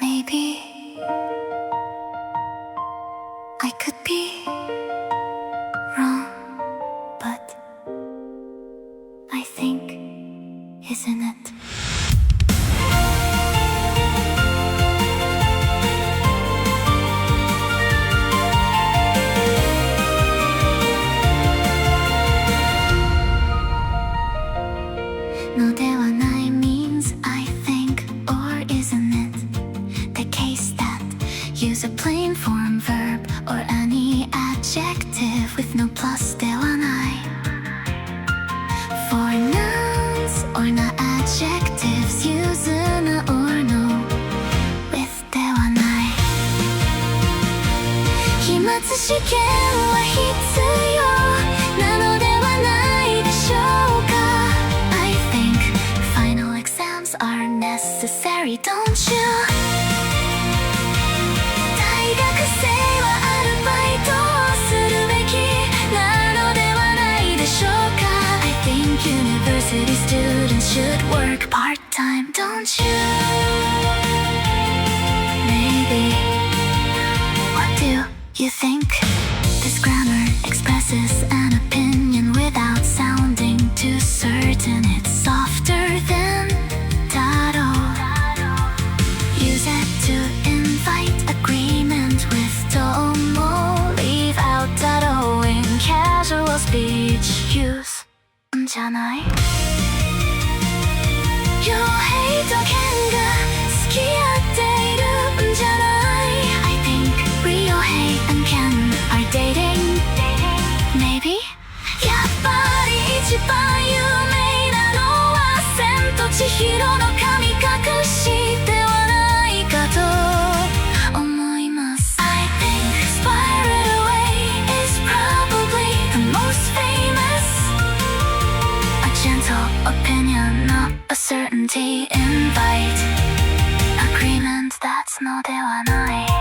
Maybe I could be wrong, but I think, isn't it? Noではない means I think, or isn't it the case that use a plain form verb or any adjective with no plus ではない For nouns or not adjectives use na or no with ではない期末試験は必要なのではないでしょうかAre necessary, don't you? 大学生はアルバイトをするべきなのではないでしょうか I think university students should work part-time, don't you? Maybe. What do you think? This grammar expresses an opinion without sounding too certain. It's softer than Use it to invite agreement with tomo. Leave out dado in casual speech use んじゃない傭兵と剣が付き合っているんじゃない I think Ryo Hei and Ken are dating Maybe やっぱり一番有名なのは千と千尋の神隠しではないかと思います I think Spirited Away is probably the most famous A gentle opinion, not a certainty Invite agreement, that's のではない